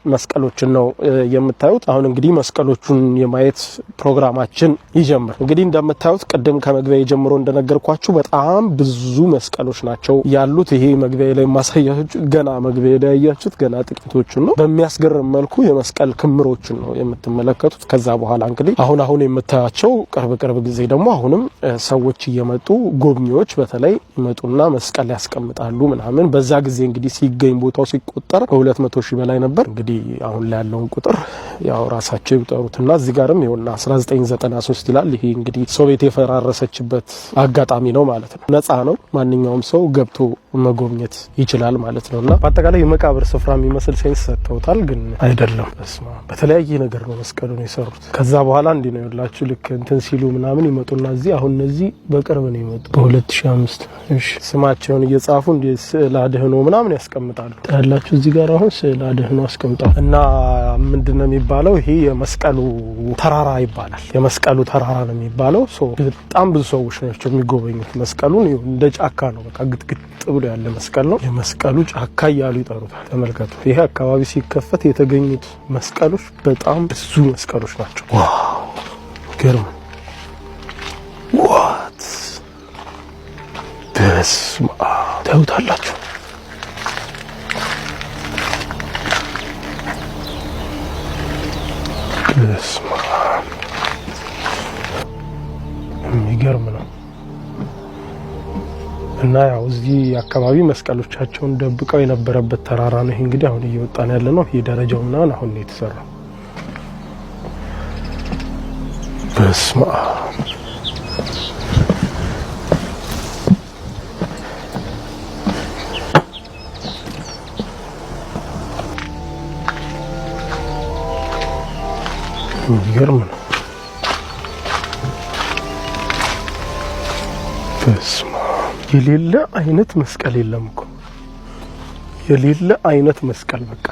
መስቀሎችን ነው የምታዩት። አሁን እንግዲህ መስቀሎቹን የማየት ፕሮግራማችን ይጀምር። እንግዲህ እንደምታዩት ቅድም ከመግቢያ ጀምሮ እንደነገርኳችሁ በጣም ብዙ መስቀሎች ናቸው ያሉት። ይሄ መግቢያ ላይ ማሳያችሁ ገና መግቢያ ላይ ያያችሁት ገና ጥቂቶቹን ነው። በሚያስገርም መልኩ የመስቀል ክምሮችን ነው የምትመለከቱት። ከዛ በኋላ እንግዲህ አሁን የምታያቸው ቅርብ ጊዜ ደግሞ አሁንም ሰዎች እየመጡ ጎብኚዎች በተለይ ይመጡና መስቀል ያስቀምጣሉ ምናምን። በዛ ጊዜ እንግዲህ ሲገኝ ቦታው ሲቆጠር ከ200 ሺህ በላይ ነበር። እንግዲህ አሁን ላይ ያለውን ቁጥር ያው ራሳቸው ይጠሩትና እዚህ ጋርም ይኸውና 1993 ይላል። ይሄ እንግዲህ ሶቪየት የፈራረሰችበት አጋጣሚ ነው ማለት ነው። ነፃ ነው፣ ማንኛውም ሰው ገብቶ መጎብኘት ይችላል ማለት ነውና በአጠቃላይ የመቃብር ስፍራ የሚመስል ሴንስ ሰጥተውታል፣ ግን አይደለም። በስማ በተለያየ ነገር ነው መስቀሉን የሰሩት። ከዛ በኋላ እንዲህ ነው ያላችሁ ልክ እንትን ሲሉ ምናምን ይመጡና እዚህ አሁን እነዚህ በቅርብ ነው የመጡ በ2005 እሺ፣ ስማቸውን እየጻፉ እንደ ስዕል አድህኖ ምናምን ያስቀምጣሉ። ታያላችሁ እዚህ ጋር አሁን ስዕል አድህኖ አስቀምጣው እና ምንድነው የሚባለው? ይሄ የመስቀሉ ተራራ ይባላል። የመስቀሉ ተራራ ነው የሚባለው። በጣም ብዙ ሰዎች ናቸው የሚጎበኙት መስቀሉን። እንደ ጫካ ነው፣ በቃ ግጥግጥ ብሎ ያለ መስቀል ነው። የመስቀሉ ጫካ እያሉ ይጠሩታል። ተመልከቱ። ይሄ አካባቢ ሲከፈት የተገኙት መስቀሎች በጣም ብዙ መስቀሎች ናቸው። ዋው ገርም ዋት በስማ ታዩታላችሁ። በስማ የሚገርም ነው። እና ያው እዚህ አካባቢ መስቀሎቻቸውን ደብቀው የነበረበት ተራራ ነው። ይሄ እንግዲህ አሁን እየወጣን ያለ ነው። ይሄ ደረጃው ምናምን አሁን ነው የተሰራው። በስማ የሚገርም ነው። በስማ የሌለ አይነት መስቀል የለም እኮ የሌለ አይነት መስቀል በቃ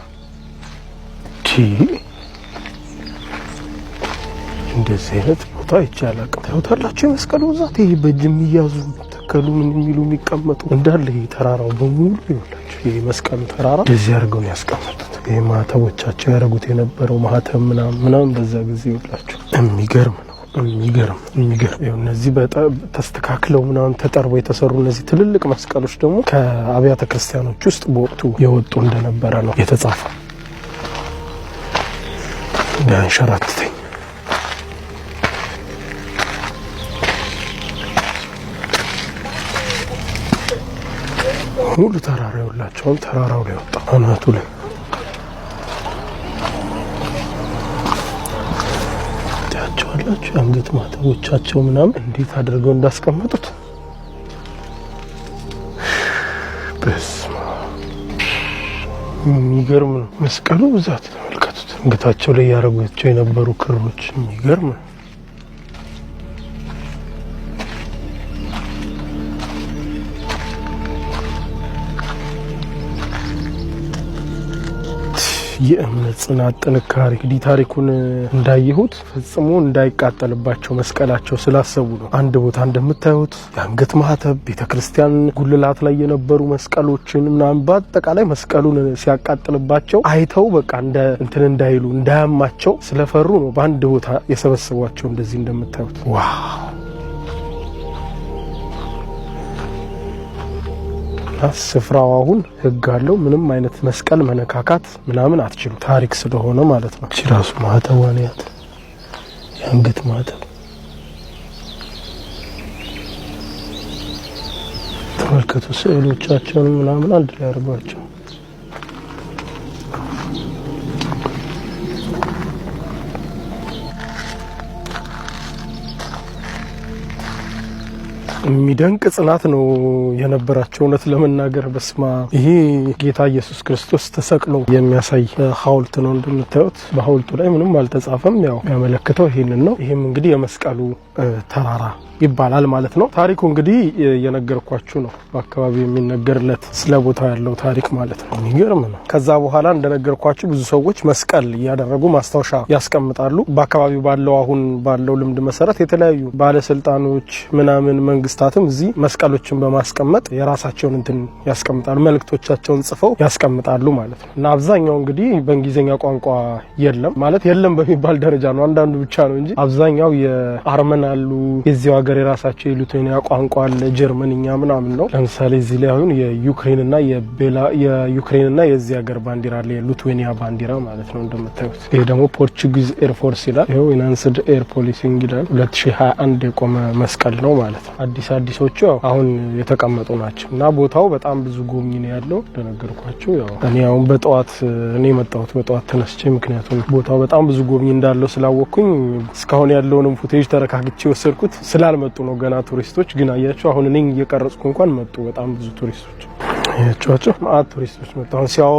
እንደዚህ አይነት ቦታ ይቻላል። ታዩታላችሁ የመስቀሉ ብዛት። ይሄ በእጅ የሚያዙ ተከሉ ምን የሚሉ የሚቀመጡ እንዳለ ይሄ ተራራው በሙሉ ይኸውላችሁ። ይሄ መስቀሉ ተራራ እዚህ አድርገው ያስቀመጡት። ይሄ ማህተቦቻቸው ያደረጉት የነበረው ማህተም ምናምን በዛ ጊዜ ይኸውላችሁ። የሚገርም ነው። የሚገርም ይኸው እነዚህ በጣም ተስተካክለው ምናምን ተጠርበው የተሰሩ እነዚህ ትልልቅ መስቀሎች ደግሞ ከአብያተ ክርስቲያኖች ውስጥ በወቅቱ የወጡ እንደነበረ ነው የተጻፈው። እንዳንሸራትተኝ ሙሉ ተራራ ይኸውላችሁ። ተራራው ላይ ወጣ አናቱ ላይ ታያቸዋላችሁ። አንገት ማተቦቻቸው ምናምን እንዴት አድርገው እንዳስቀመጡት በስማ የሚገርም ነው። መስቀሉ ብዛት ተመልከቱት። አንገታቸው ላይ ያደረጓቸው የነበሩ ክሮች የሚገርም ነው። የእምነት ጽናት ጥንካሬ እንግዲህ ታሪኩን እንዳይሁት ፈጽሞ እንዳይቃጠልባቸው መስቀላቸው ስላሰቡ ነው። አንድ ቦታ እንደምታዩት የአንገት ማህተብ፣ ቤተክርስቲያን ጉልላት ላይ የነበሩ መስቀሎችን ምናምን በአጠቃላይ መስቀሉን ሲያቃጥልባቸው አይተው በቃ እንትን እንዳይሉ እንዳያማቸው ስለፈሩ ነው በአንድ ቦታ የሰበሰቧቸው። እንደዚህ እንደምታዩት ዋው ስፍራው አሁን ህግ አለው። ምንም አይነት መስቀል መነካካት ምናምን አትችሉ፣ ታሪክ ስለሆነ ማለት ነው። እቺ ራሱ ማህተዋንያት የአንገት ማህተብ ተመልከቱ። ስዕሎቻቸውን ምናምን አንድ ላይ አድርጓቸው የሚደንቅ ጽናት ነው የነበራቸው። እውነት ለመናገር በስማ ይሄ ጌታ ኢየሱስ ክርስቶስ ተሰቅሎ የሚያሳይ ሐውልት ነው። እንደምታዩት በሐውልቱ ላይ ምንም አልተጻፈም። ያው ያመለክተው ይሄንን ነው። ይሄም እንግዲህ የመስቀሉ ተራራ ይባላል ማለት ነው። ታሪኩ እንግዲህ የነገርኳችሁ ነው። በአካባቢው የሚነገርለት ስለ ቦታው ያለው ታሪክ ማለት ነው። የሚገርም ነው። ከዛ በኋላ እንደነገርኳችሁ ብዙ ሰዎች መስቀል ያደረጉ ማስታወሻ ያስቀምጣሉ። በአካባቢው ባለው አሁን ባለው ልምድ መሰረት የተለያዩ ባለስልጣኖች ምናምን መንግስት ነገስታትም እዚህ መስቀሎችን በማስቀመጥ የራሳቸውን እንትን ያስቀምጣሉ፣ መልእክቶቻቸውን ጽፈው ያስቀምጣሉ ማለት ነው። እና አብዛኛው እንግዲህ በእንግሊዘኛ ቋንቋ የለም ማለት የለም በሚባል ደረጃ ነው፣ አንዳንዱ ብቻ ነው እንጂ አብዛኛው የአርመን አሉ፣ የዚያው ሀገር የራሳቸው የሊቱዌኒያ ቋንቋ አለ፣ ጀርመንኛ ምናምን ነው። ለምሳሌ እዚህ ላይ አሁን የዩክሬንና የዚህ ሀገር ባንዲራ አለ፣ የሊቱዌኒያ ባንዲራ ማለት ነው እንደምታዩት። ይሄ ደግሞ ፖርቹጊዝ ኤር ፎርስ ይላል። ይሄው ኢናንስድ ኤር ፖሊሲንግ ይላል። 2021 የቆመ መስቀል ነው ማለት ነው። አዲሶቹ አሁን የተቀመጡ ናቸው እና ቦታው በጣም ብዙ ጎብኚ ነው ያለው እንደነገርኳችሁ። ያው እኔ አሁን እኔ መጣሁት በጠዋት ተነስቼ፣ ምክንያቱም ቦታው በጣም ብዙ ጎብኚ እንዳለው ስላወቅኩኝ እስካሁን ያለውንም ፉቴጅ ተረካክቼ ወሰድኩት። ስላልመጡ ነው ገና ቱሪስቶች። ግን አያችሁ አሁን እኔ እየቀረጽኩ እንኳን መጡ በጣም ብዙ ቱሪስቶች። ያቻቸው ቱሪስቶች መጣሁ ሲያው